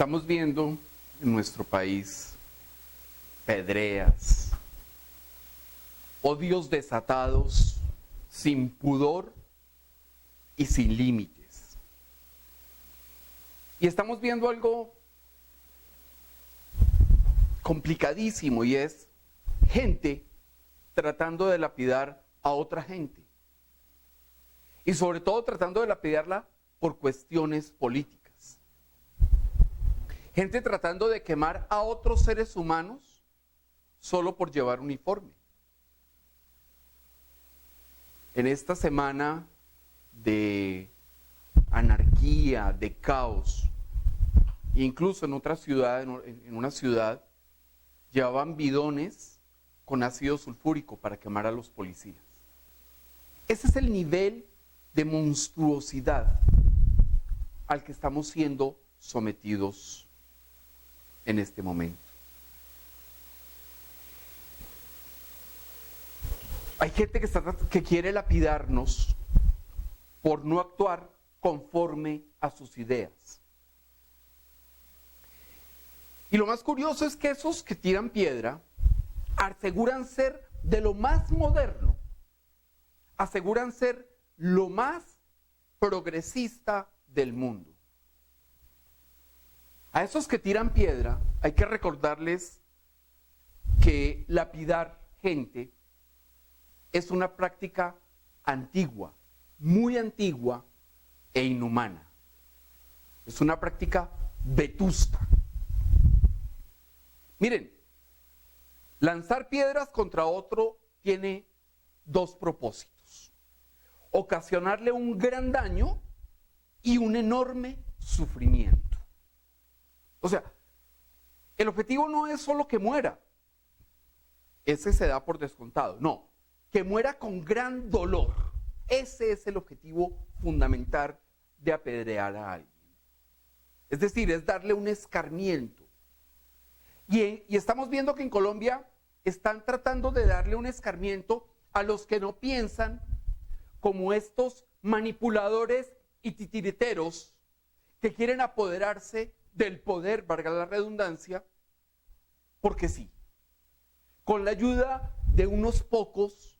Estamos viendo en nuestro país pedreas, odios desatados, sin pudor y sin límites. Y estamos viendo algo complicadísimo, y es gente tratando de lapidar a otra gente. Y sobre todo tratando de lapidarla por cuestiones políticas. Gente tratando de quemar a otros seres humanos solo por llevar uniforme. En esta semana de anarquía, de caos, incluso en otra ciudad, en una ciudad, llevaban bidones con ácido sulfúrico para quemar a los policías. Ese es el nivel de monstruosidad al que estamos siendo sometidos en este momento. Hay gente que quiere lapidarnos por no actuar conforme a sus ideas. Y lo más curioso es que esos que tiran piedra aseguran ser de lo más moderno, aseguran ser lo más progresista del mundo. A esos que tiran piedra hay que recordarles que lapidar gente es una práctica antigua, muy antigua e inhumana. Es una práctica vetusta. Miren, lanzar piedras contra otro tiene dos propósitos: ocasionarle un gran daño y un enorme sufrimiento. O sea, el objetivo no es solo que muera, ese se da por descontado, no, que muera con gran dolor. Ese es el objetivo fundamental de apedrear a alguien. Es decir, es darle un escarmiento. Y estamos viendo que en Colombia están tratando de darle un escarmiento a los que no piensan como estos manipuladores y titiriteros que quieren apoderarse del poder, valga la redundancia, porque sí, con la ayuda de unos pocos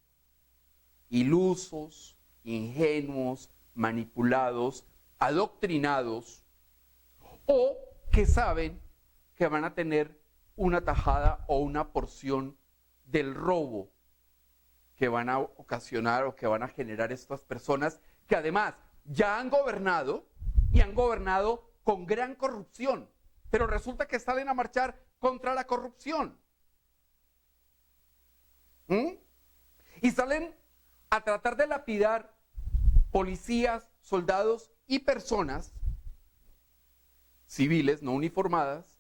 ilusos, ingenuos, manipulados, adoctrinados, o que saben que van a tener una tajada o una porción del robo que van a ocasionar o que van a generar estas personas que además ya han gobernado y han gobernado con gran corrupción, pero resulta que salen a marchar contra la corrupción. Y salen a tratar de lapidar policías, soldados y personas civiles no uniformadas,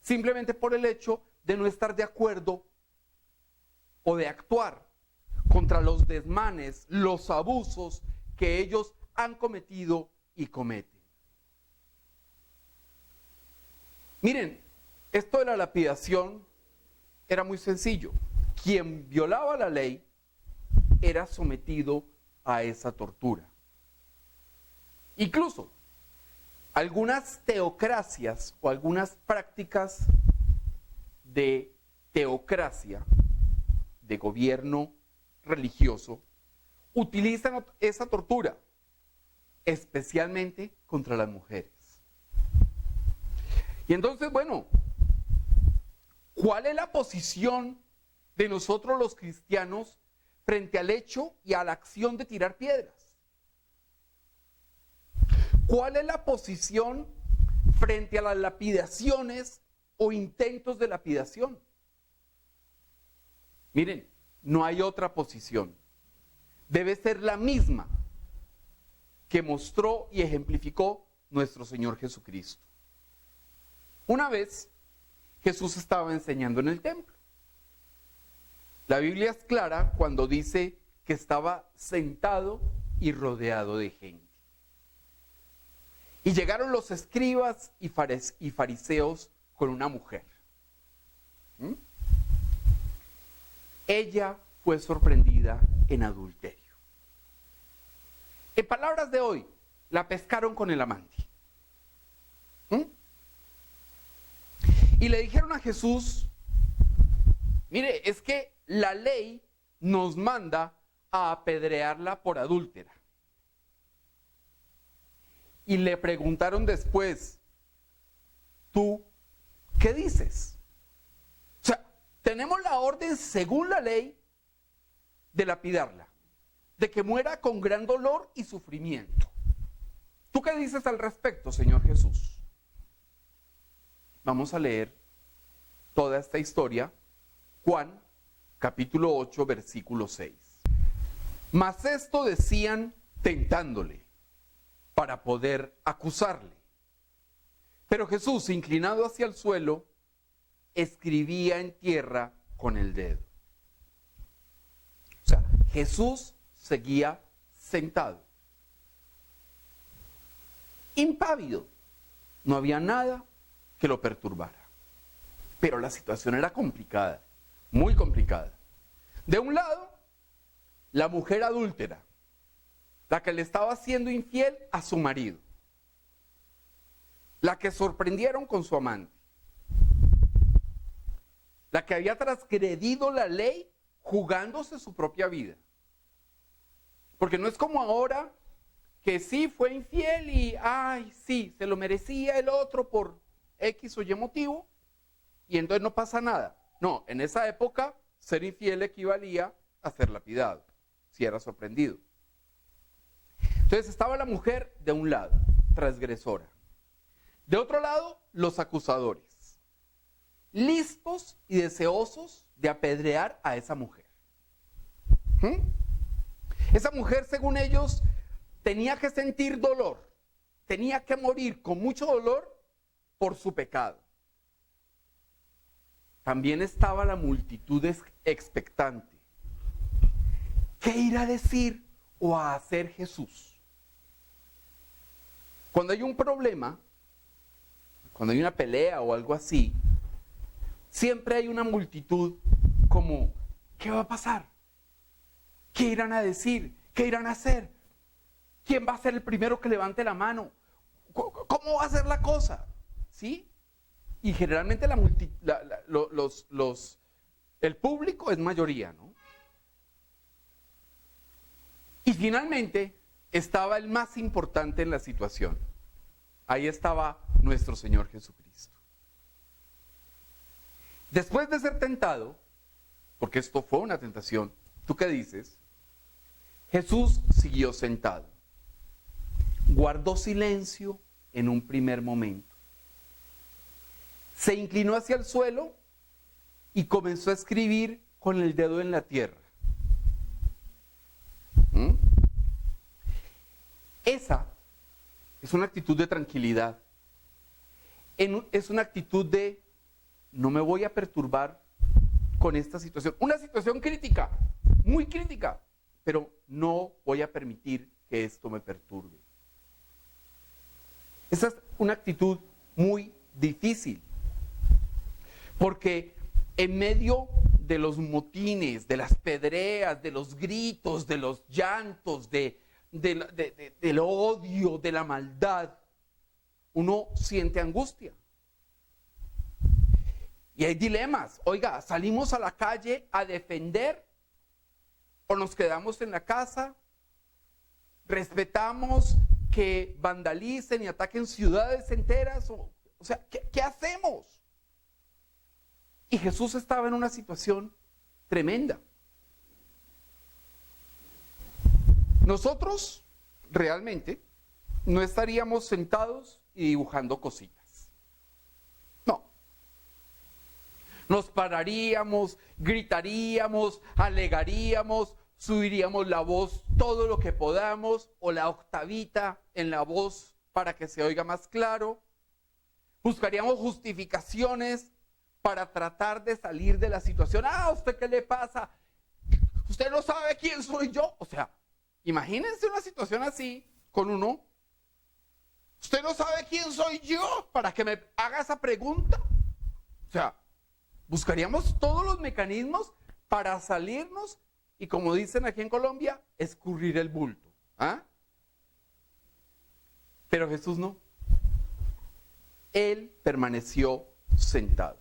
simplemente por el hecho de no estar de acuerdo o de actuar contra los desmanes, los abusos que ellos han cometido y cometen. Miren, esto de la lapidación era muy sencillo. Quien violaba la ley era sometido a esa tortura. Incluso algunas teocracias o algunas prácticas de teocracia, de gobierno religioso, utilizan esa tortura, especialmente contra las mujeres. Y entonces, bueno, ¿cuál es la posición de nosotros los cristianos frente al hecho y a la acción de tirar piedras? ¿Cuál es la posición frente a las lapidaciones o intentos de lapidación? Miren, no hay otra posición. Debe ser la misma que mostró y ejemplificó nuestro Señor Jesucristo. Una vez, Jesús estaba enseñando en el templo. La Biblia es clara cuando dice que estaba sentado y rodeado de gente. Y llegaron los escribas y fariseos con una mujer. Ella fue sorprendida en adulterio. En palabras de hoy, la pescaron con el amante. Y le dijeron a Jesús, mire, es que la ley nos manda a apedrearla por adúltera. Y le preguntaron después, ¿tú qué dices? O sea, tenemos la orden según la ley de lapidarla, de que muera con gran dolor y sufrimiento. ¿Tú qué dices al respecto, Señor Jesús? Vamos a leer toda esta historia, Juan, capítulo 8, versículo 6. Mas esto decían tentándole, para poder acusarle. Pero Jesús, inclinado hacia el suelo, escribía en tierra con el dedo. O sea, Jesús seguía sentado, impávido. No había nada que lo perturbara. Pero la situación era complicada, muy complicada. De un lado, la mujer adúltera, la que le estaba siendo infiel a su marido, la que sorprendieron con su amante, la que había transgredido la ley jugándose su propia vida. Porque no es como ahora que sí fue infiel y, ay, sí, se lo merecía el otro por X o Y motivo y entonces no pasa nada. No, en esa época ser infiel equivalía a ser lapidado, si era sorprendido. Entonces estaba la mujer de un lado, transgresora. De otro lado, los acusadores, listos y deseosos de apedrear a esa mujer. Esa mujer, según ellos, tenía que sentir dolor, tenía que morir con mucho dolor por su pecado. También estaba la multitud expectante. ¿Qué irá a decir o a hacer Jesús? Cuando hay un problema, cuando hay una pelea o algo así, siempre hay una multitud como, ¿qué va a pasar? ¿Qué irán a decir? ¿Qué irán a hacer? ¿Quién va a ser el primero que levante la mano? ¿Cómo va a ser la cosa? ¿Sí? Y generalmente el público es mayoría, ¿no? Y finalmente estaba el más importante en la situación. Ahí estaba nuestro Señor Jesucristo. Después de ser tentado, porque esto fue una tentación, ¿tú qué dices? Jesús siguió sentado. Guardó silencio en un primer momento. Se inclinó hacia el suelo y comenzó a escribir con el dedo en la tierra. Esa es una actitud de tranquilidad. Es una actitud de no me voy a perturbar con esta situación. Una situación crítica, muy crítica, pero no voy a permitir que esto me perturbe. Esa es una actitud muy difícil, porque en medio de los motines, de las pedreas, de los gritos, de los llantos, del odio, de la maldad, uno siente angustia. Y hay dilemas. Oiga, ¿salimos a la calle a defender o nos quedamos en la casa? ¿Respetamos que vandalicen y ataquen ciudades enteras? O sea, ¿qué hacemos? Y Jesús estaba en una situación tremenda. Nosotros realmente no estaríamos sentados y dibujando cositas. No. Nos pararíamos, gritaríamos, alegaríamos, subiríamos la voz todo lo que podamos o la octavita en la voz para que se oiga más claro. Buscaríamos justificaciones para tratar de salir de la situación. ¿A usted qué le pasa? ¿Usted no sabe quién soy yo? O sea, imagínense una situación así con uno. ¿Usted no sabe quién soy yo para que me haga esa pregunta? O sea, buscaríamos todos los mecanismos para salirnos y, como dicen aquí en Colombia, escurrir el bulto. ¿Ah? Pero Jesús no. Él permaneció sentado.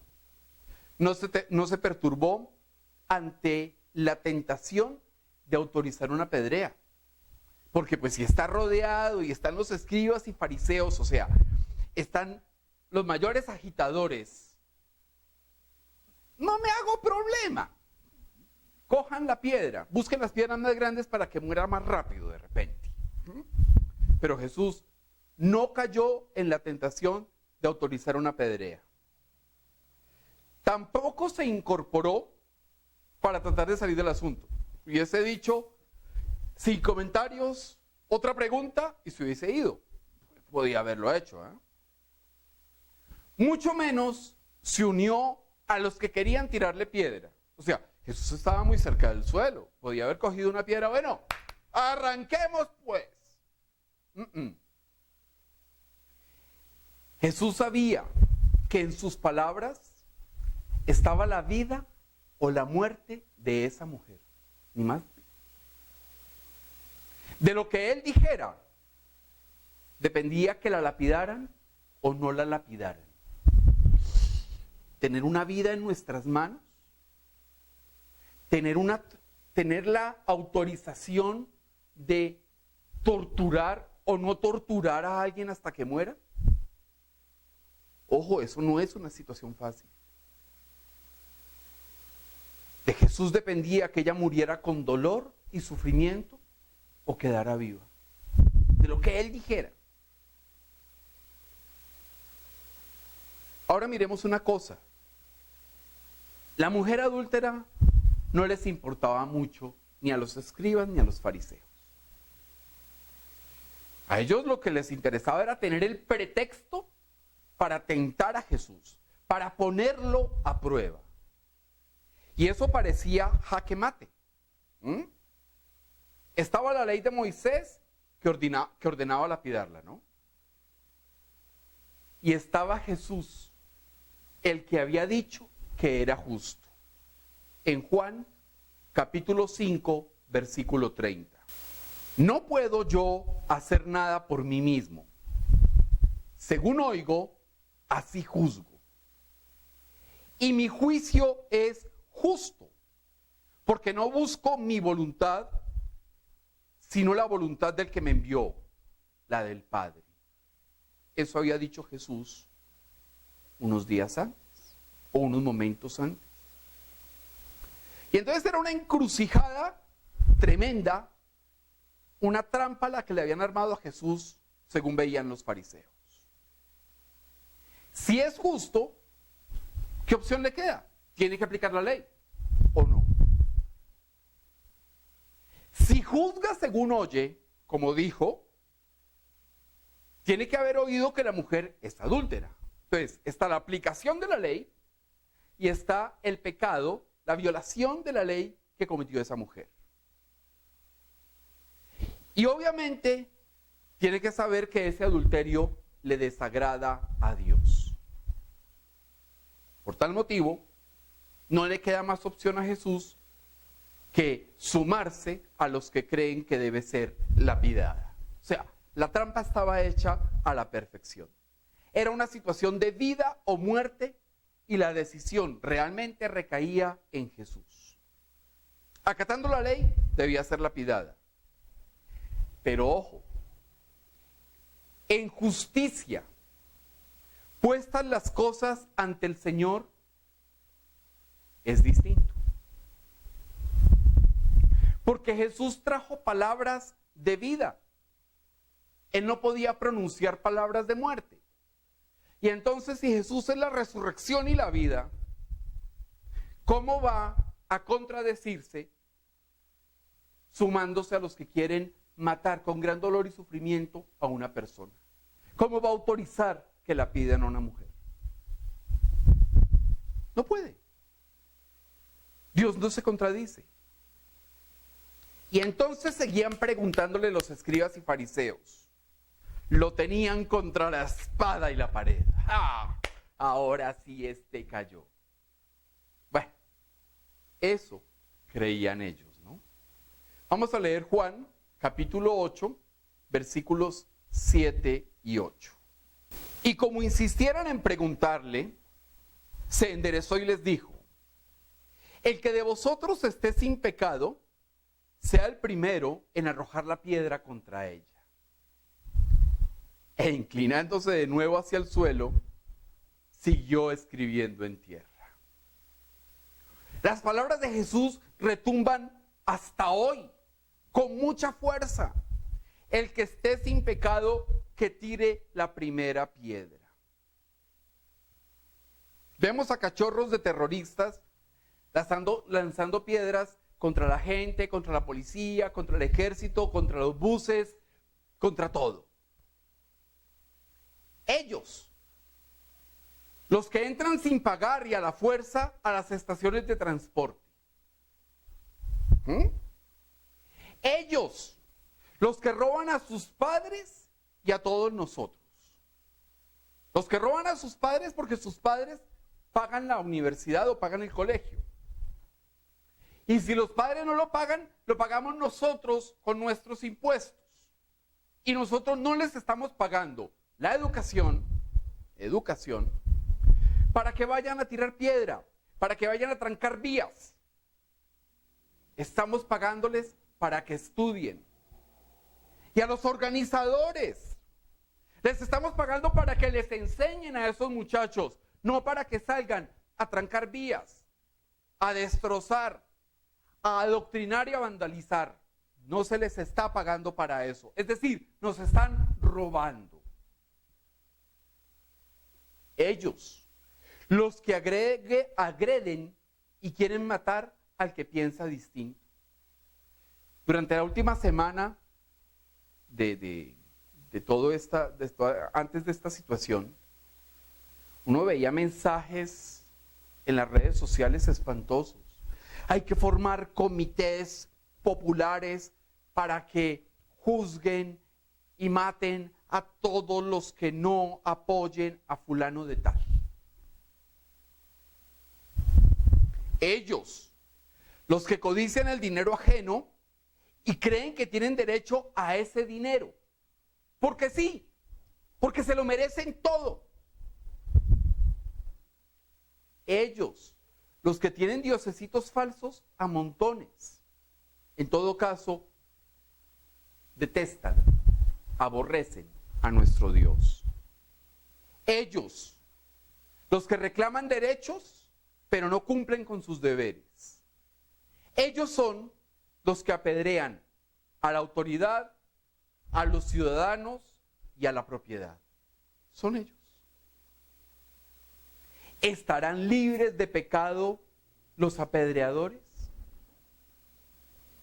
No se perturbó ante la tentación de autorizar una apedrea. Porque pues si está rodeado y están los escribas y fariseos, o sea, están los mayores agitadores, no me hago problema. Cojan la piedra, busquen las piedras más grandes para que muera más rápido de repente. Pero Jesús no cayó en la tentación de autorizar una apedrea. Tampoco se incorporó para tratar de salir del asunto. Hubiese dicho, sin comentarios, otra pregunta y se hubiese ido. Podía haberlo hecho, ¿eh? Mucho menos se unió a los que querían tirarle piedra. O sea, Jesús estaba muy cerca del suelo. Podía haber cogido una piedra. Bueno, arranquemos pues. Jesús sabía que en sus palabras estaba la vida o la muerte de esa mujer. Ni más. De lo que él dijera, dependía que la lapidaran o no la lapidaran. Tener una vida en nuestras manos, tener la autorización de torturar o no torturar a alguien hasta que muera. Ojo, eso no es una situación fácil. De Jesús dependía que ella muriera con dolor y sufrimiento o quedara viva. De lo que él dijera. Ahora miremos una cosa. La mujer adúltera no les importaba mucho ni a los escribas ni a los fariseos. A ellos lo que les interesaba era tener el pretexto para tentar a Jesús, para ponerlo a prueba. Y eso parecía jaque mate. Estaba la ley de Moisés que ordenaba lapidarla, ¿no? Y estaba Jesús, el que había dicho que era justo. En Juan, capítulo 5, versículo 30. No puedo yo hacer nada por mí mismo. Según oigo, así juzgo. Y mi juicio es justo, porque no busco mi voluntad, sino la voluntad del que me envió, la del Padre. Eso había dicho Jesús unos días antes, o unos momentos antes. Y entonces era una encrucijada tremenda, una trampa a la que le habían armado a Jesús, según veían los fariseos. Si es justo, ¿qué opción le queda? ¿Tiene que aplicar la ley o no? Si juzga según oye, como dijo, tiene que haber oído que la mujer es adúltera. Entonces, está la aplicación de la ley y está el pecado, la violación de la ley que cometió esa mujer. Y obviamente tiene que saber que ese adulterio le desagrada a Dios. Por tal motivo, no le queda más opción a Jesús que sumarse a los que creen que debe ser lapidada. O sea, la trampa estaba hecha a la perfección. Era una situación de vida o muerte y la decisión realmente recaía en Jesús. Acatando la ley, debía ser lapidada. Pero ojo, en justicia, puestas las cosas ante el Señor, es distinto. Porque Jesús trajo palabras de vida. Él no podía pronunciar palabras de muerte. Y entonces, si Jesús es la resurrección y la vida, ¿cómo va a contradecirse sumándose a los que quieren matar con gran dolor y sufrimiento a una persona? ¿Cómo va a autorizar que la pidan a una mujer? No puede. Dios no se contradice. Y entonces seguían preguntándole los escribas y fariseos. Lo tenían contra la espada y la pared. ¡Ah! Ahora sí cayó. Bueno, eso creían ellos, ¿no? Vamos a leer Juan, capítulo 8, versículos 7 y 8. Y como insistieran en preguntarle, se enderezó y les dijo: el que de vosotros esté sin pecado, sea el primero en arrojar la piedra contra ella. E inclinándose de nuevo hacia el suelo, siguió escribiendo en tierra. Las palabras de Jesús retumban hasta hoy, con mucha fuerza. El que esté sin pecado, que tire la primera piedra. Vemos a cachorros de terroristas lanzando piedras contra la gente, contra la policía, contra el ejército, contra los buses, contra todo. Ellos, los que entran sin pagar y a la fuerza a las estaciones de transporte. Ellos, los que roban a sus padres y a todos nosotros. Los que roban a sus padres porque sus padres pagan la universidad o pagan el colegio. Y si los padres no lo pagan, lo pagamos nosotros con nuestros impuestos. Y nosotros no les estamos pagando la educación, para que vayan a tirar piedra, para que vayan a trancar vías. Estamos pagándoles para que estudien. Y a los organizadores, les estamos pagando para que les enseñen a esos muchachos, no para que salgan a trancar vías, a destrozar, a adoctrinar y a vandalizar. No se les está pagando para eso. Es decir, nos están robando. Ellos, los que agreden y quieren matar al que piensa distinto. Durante la última semana antes de esta situación, uno veía mensajes en las redes sociales espantosos. Hay que formar comités populares para que juzguen y maten a todos los que no apoyen a fulano de tal. Ellos, los que codician el dinero ajeno y creen que tienen derecho a ese dinero. Porque sí, porque se lo merecen todo. Ellos, los que tienen diosesitos falsos a montones. En todo caso, detestan, aborrecen a nuestro Dios. Ellos, los que reclaman derechos, pero no cumplen con sus deberes. Ellos son los que apedrean a la autoridad, a los ciudadanos y a la propiedad. Son ellos. ¿Estarán libres de pecado los apedreadores?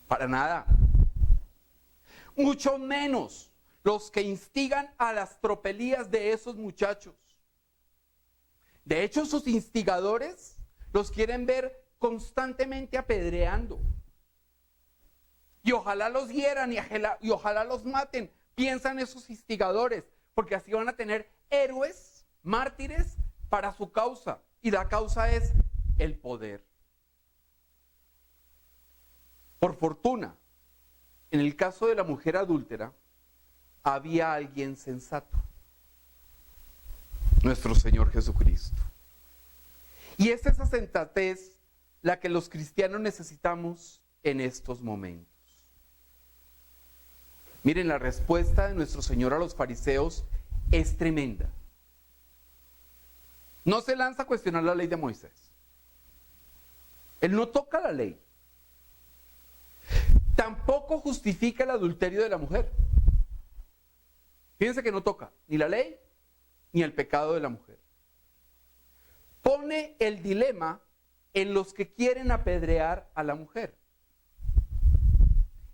Para nada. Mucho menos los que instigan a las tropelías de esos muchachos. De hecho, sus instigadores los quieren ver constantemente apedreando. Y ojalá los hieran y ojalá los maten. Piensan esos instigadores, porque así van a tener héroes, mártires para su causa. Y la causa es el poder. Por fortuna, en el caso de la mujer adúltera, había alguien sensato. Nuestro Señor Jesucristo. Y es esa sensatez la que los cristianos necesitamos en estos momentos. Miren, la respuesta de nuestro Señor a los fariseos es tremenda. No se lanza a cuestionar la ley de Moisés. Él no toca la ley. Tampoco justifica el adulterio de la mujer. Fíjense que no toca ni la ley ni el pecado de la mujer. Pone el dilema en los que quieren apedrear a la mujer.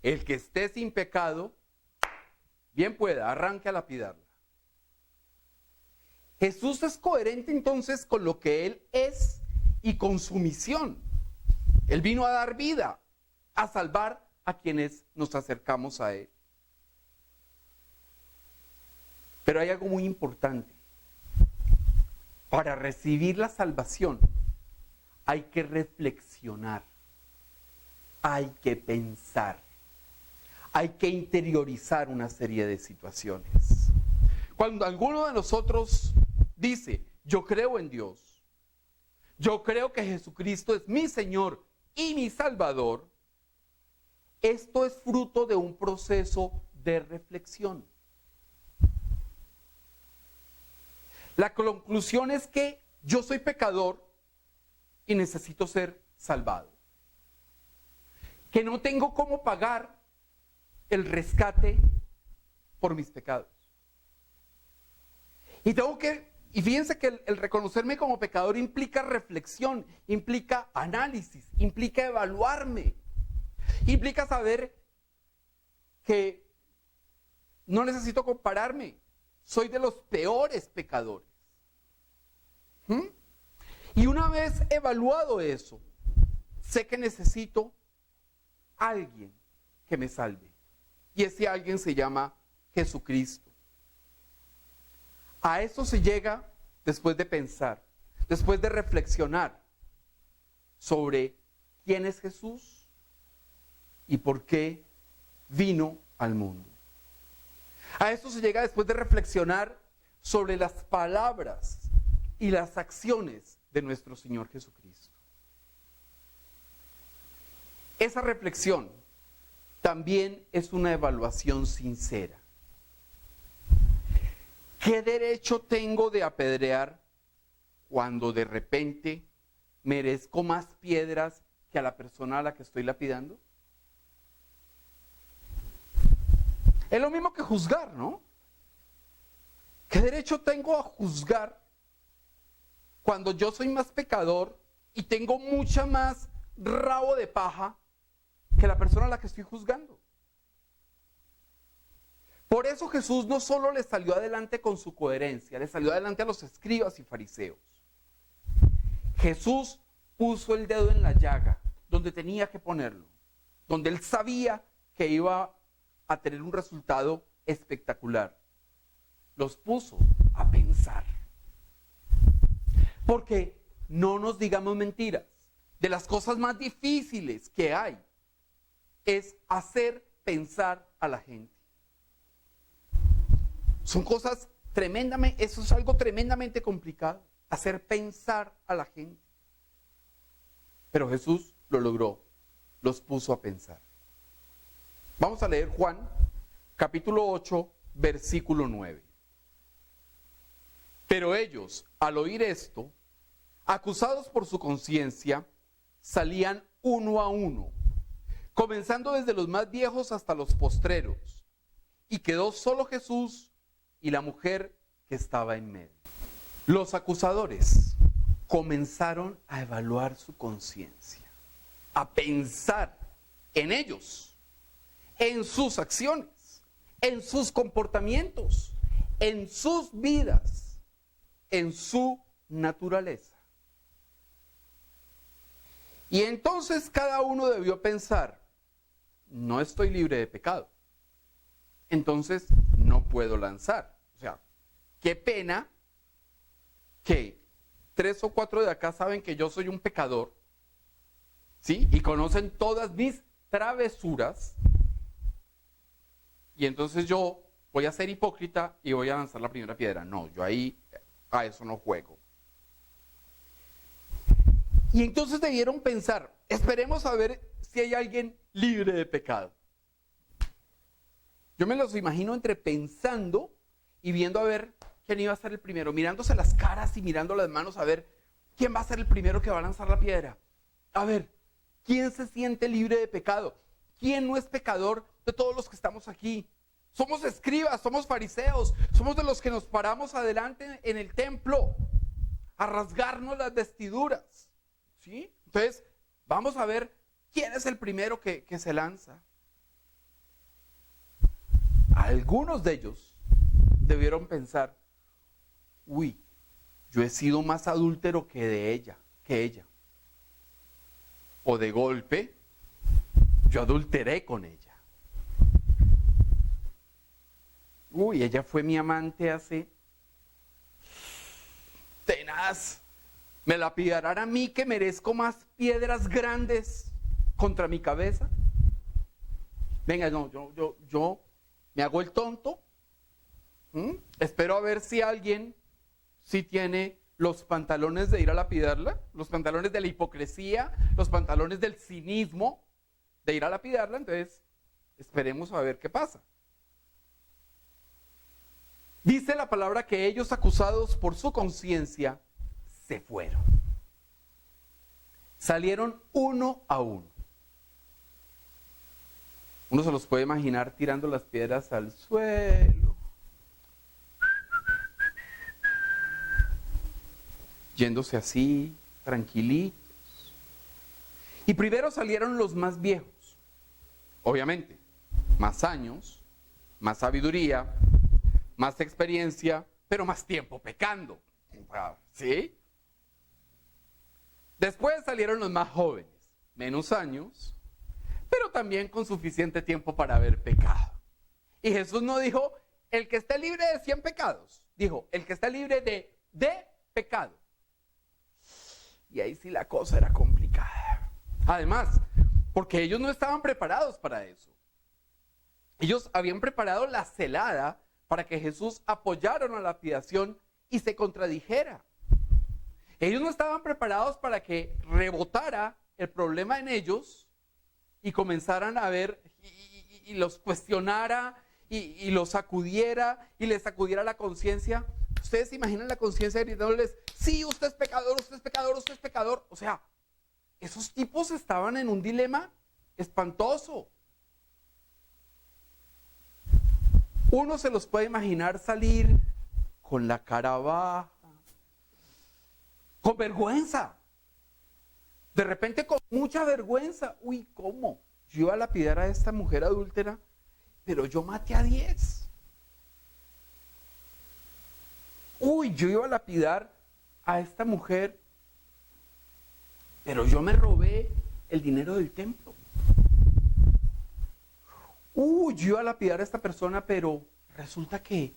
El que esté sin pecado, bien pueda, arranque a lapidarla. Jesús es coherente entonces con lo que Él es y con su misión. Él vino a dar vida, a salvar a quienes nos acercamos a Él. Pero hay algo muy importante. Para recibir la salvación hay que reflexionar, hay que pensar, hay que interiorizar una serie de situaciones. Cuando alguno de nosotros dice, yo creo en Dios, yo creo que Jesucristo es mi Señor y mi Salvador, esto es fruto de un proceso de reflexión. La conclusión es que yo soy pecador y necesito ser salvado. Que no tengo cómo pagar el rescate por mis pecados. Y fíjense que el reconocerme como pecador implica reflexión, implica análisis, implica evaluarme, implica saber que no necesito compararme, soy de los peores pecadores. Y una vez evaluado eso, sé que necesito alguien que me salve. Y ese alguien se llama Jesucristo. A eso se llega después de pensar, después de reflexionar sobre quién es Jesús y por qué vino al mundo. A eso se llega después de reflexionar sobre las palabras y las acciones de nuestro Señor Jesucristo. Esa reflexión también es una evaluación sincera. ¿Qué derecho tengo de apedrear cuando de repente merezco más piedras que a la persona a la que estoy lapidando? Es lo mismo que juzgar, ¿no? ¿Qué derecho tengo a juzgar cuando yo soy más pecador y tengo mucha más rabo de paja que la persona a la que estoy juzgando? Por eso Jesús no solo le salió adelante con su coherencia, le salió adelante a los escribas y fariseos. Jesús puso el dedo en la llaga, donde tenía que ponerlo, donde él sabía que iba a tener un resultado espectacular. Los puso a pensar. Porque no nos digamos mentiras, de las cosas más difíciles que hay es hacer pensar a la gente. Son cosas tremendamente, eso es algo tremendamente complicado, hacer pensar a la gente. Pero Jesús lo logró, los puso a pensar. Vamos a leer Juan, capítulo 8, versículo 9. Pero ellos, al oír esto, acusados por su conciencia, salían uno a uno, comenzando desde los más viejos hasta los postreros, y quedó solo Jesús y la mujer que estaba en medio. Los acusadores comenzaron a evaluar su conciencia, a pensar en ellos, en sus acciones, en sus comportamientos, en sus vidas, en su naturaleza. Y entonces cada uno debió pensar, no estoy libre de pecado, entonces no puedo lanzar. O sea, qué pena que 3 o 4 de acá saben que yo soy un pecador, ¿sí? Y conocen todas mis travesuras. Y entonces yo voy a ser hipócrita y voy a lanzar la primera piedra. No, yo ahí a eso no juego. Y entonces debieron pensar, esperemos a ver si hay alguien libre de pecado. Yo me los imagino entre pensando y viendo a ver quién iba a ser el primero, mirándose las caras y mirando las manos a ver quién va a ser el primero que va a lanzar la piedra. A ver, ¿quién se siente libre de pecado? ¿Quién no es pecador de todos los que estamos aquí? Somos escribas, somos fariseos, somos de los que nos paramos adelante en el templo a rasgarnos las vestiduras, ¿sí? Entonces, vamos a ver quién es el primero que se lanza. Algunos de ellos debieron pensar, uy, yo he sido más adúltero que ella. O de golpe, yo adulteré con ella. Uy, ella fue mi amante hace... Tenaz. ¿Me lapidarán a mí que merezco más piedras grandes contra mi cabeza? Venga, no, yo me hago el tonto. Espero a ver si alguien sí tiene los pantalones de ir a lapidarla, los pantalones de la hipocresía, los pantalones del cinismo de ir a lapidarla. Entonces, esperemos a ver qué pasa. Dice la palabra que ellos, acusados por su conciencia, se fueron. Salieron uno a uno. Uno se los puede imaginar tirando las piedras al suelo, yéndose así, tranquilitos. Y primero salieron los más viejos, obviamente, más años, más sabiduría, más experiencia, pero más tiempo pecando, ¿sí? Después salieron los más jóvenes, menos años, pero también con suficiente tiempo para haber pecado. Y Jesús no dijo, el que esté libre de 100 pecados, dijo, el que esté libre de pecado. Y ahí sí la cosa era complicada. Además, porque ellos no estaban preparados para eso. Ellos habían preparado la celada para que Jesús apoyara una lapidación y se contradijera. Ellos no estaban preparados para que rebotara el problema en ellos y comenzaran a ver y los cuestionara y los sacudiera y les sacudiera la conciencia. Ustedes se imaginan la conciencia gritándoles, sí, usted es pecador, usted es pecador, usted es pecador. O sea, esos tipos estaban en un dilema espantoso. Uno se los puede imaginar salir con la cara baja, con vergüenza. De repente con mucha vergüenza. Uy, ¿cómo? Yo iba a lapidar a esta mujer adúltera, pero yo maté a 10. Uy, yo iba a lapidar a esta mujer, pero yo me robé el dinero del templo. Uy, yo iba a lapidar a esta persona, pero resulta que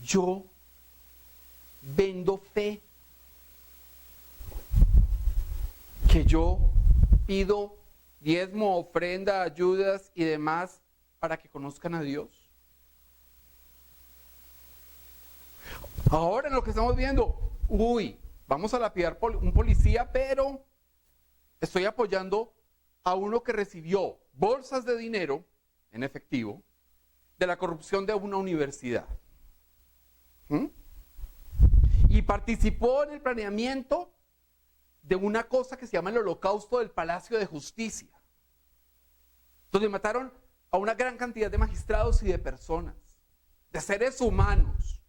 yo vendo fe. Que yo pido diezmo, ofrenda, ayudas y demás para que conozcan a Dios. Ahora en lo que estamos viendo, uy, vamos a lapidar un policía, pero estoy apoyando a uno que recibió bolsas de dinero en efectivo de la corrupción de una universidad. Y participó en el planeamiento de una cosa que se llama el Holocausto del Palacio de Justicia, donde mataron a una gran cantidad de magistrados y de personas, de seres humanos,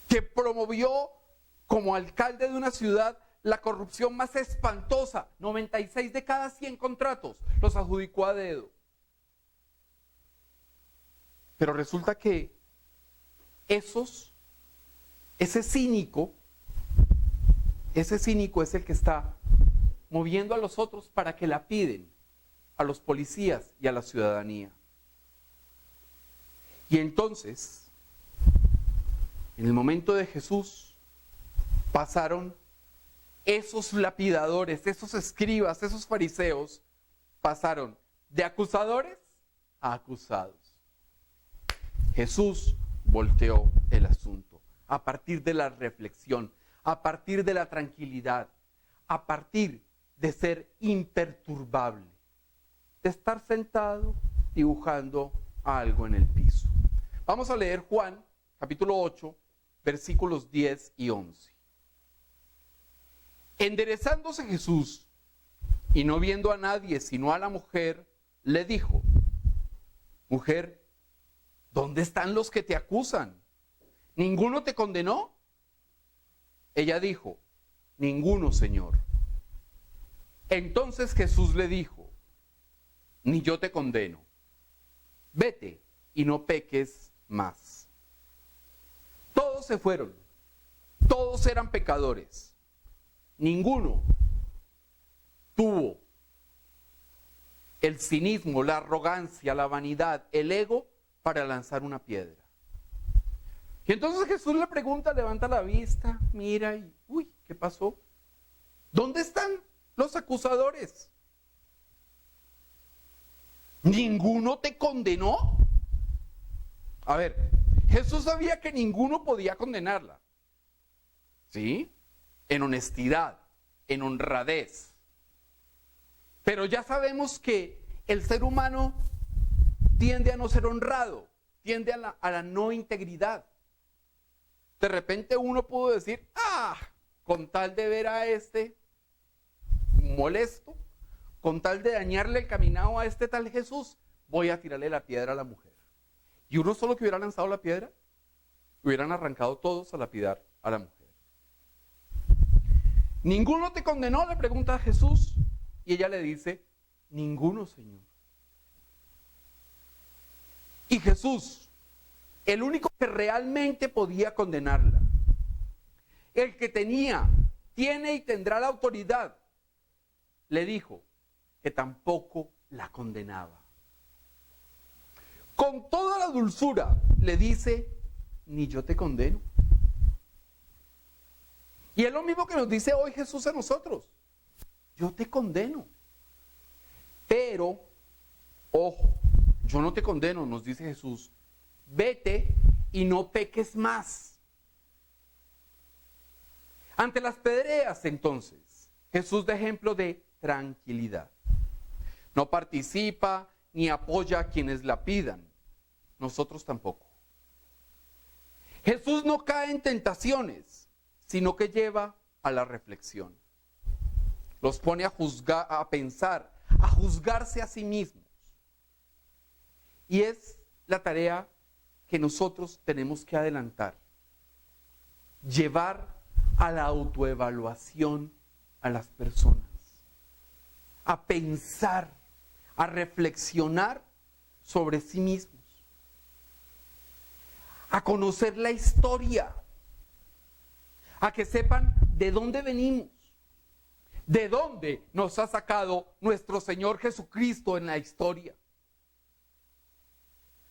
que promovió como alcalde de una ciudad la corrupción más espantosa. 96 de cada 100 contratos los adjudicó a dedo. Pero resulta que ese cínico es el que está moviendo a los otros para que la piden a los policías y a la ciudadanía. Y entonces, en el momento de Jesús, pasaron esos lapidadores, esos escribas, esos fariseos, pasaron de acusadores a acusados. Jesús volteó el asunto a partir de la reflexión, a partir de la tranquilidad, a partir de ser imperturbable, de estar sentado dibujando algo en el piso. Vamos a leer Juan, capítulo 8, versículos 10 y 11. Enderezándose Jesús y no viendo a nadie sino a la mujer, le dijo: Mujer, ¿dónde están los que te acusan? ¿Ninguno te condenó? Ella dijo: Ninguno, Señor. Entonces Jesús le dijo: Ni yo te condeno. Vete y no peques más. Todos se fueron. Todos eran pecadores. Ninguno tuvo el cinismo, la arrogancia, la vanidad, el ego para lanzar una piedra. Y entonces Jesús le pregunta, levanta la vista, mira y, uy, ¿qué pasó? ¿Dónde están los acusadores? ¿Ninguno te condenó? A ver, Jesús sabía que ninguno podía condenarla. ¿Sí? En honestidad, en honradez. Pero ya sabemos que el ser humano tiende a no ser honrado, tiende a la no integridad. De repente uno pudo decir, con tal de ver a este molesto, con tal de dañarle el caminado a este tal Jesús, voy a tirarle la piedra a la mujer. Y uno solo que hubiera lanzado la piedra, hubieran arrancado todos a lapidar a la mujer. ¿Ninguno te condenó?, le pregunta a Jesús. Y ella le dice, ninguno, Señor. Y Jesús, el único que realmente podía condenarla, el que tiene y tendrá la autoridad, le dijo que tampoco la condenaba. Con toda la dulzura le dice, ni yo te condeno. Y es lo mismo que nos dice hoy Jesús a nosotros. Yo te condeno. Pero, ojo, yo no te condeno, nos dice Jesús. Vete y no peques más. Ante las pedreas, entonces, Jesús da ejemplo de tranquilidad. No participa ni apoya a quienes la pidan. Nosotros tampoco. Jesús no cae en tentaciones, sino que lleva a la reflexión. Los pone a juzgar, a pensar, a juzgarse a sí mismos. Y es la tarea que nosotros tenemos que adelantar. Llevar a la autoevaluación a las personas. A pensar, a reflexionar sobre sí mismos. A conocer la historia. A que sepan de dónde venimos. ¿De dónde nos ha sacado nuestro Señor Jesucristo en la historia?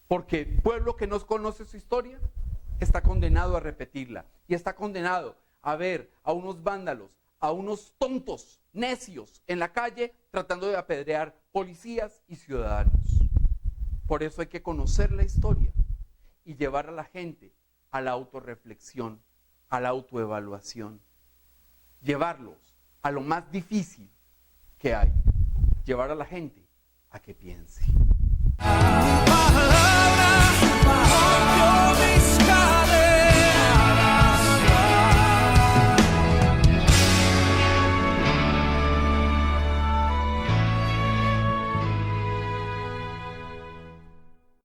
Porque el pueblo que no conoce su historia está condenado a repetirla. Y está condenado a ver a unos vándalos, a unos tontos, necios en la calle tratando de apedrear policías y ciudadanos. Por eso hay que conocer la historia y llevar a la gente a la autorreflexión, a la autoevaluación. Llevarlos a lo más difícil que hay, llevar a la gente a que piense.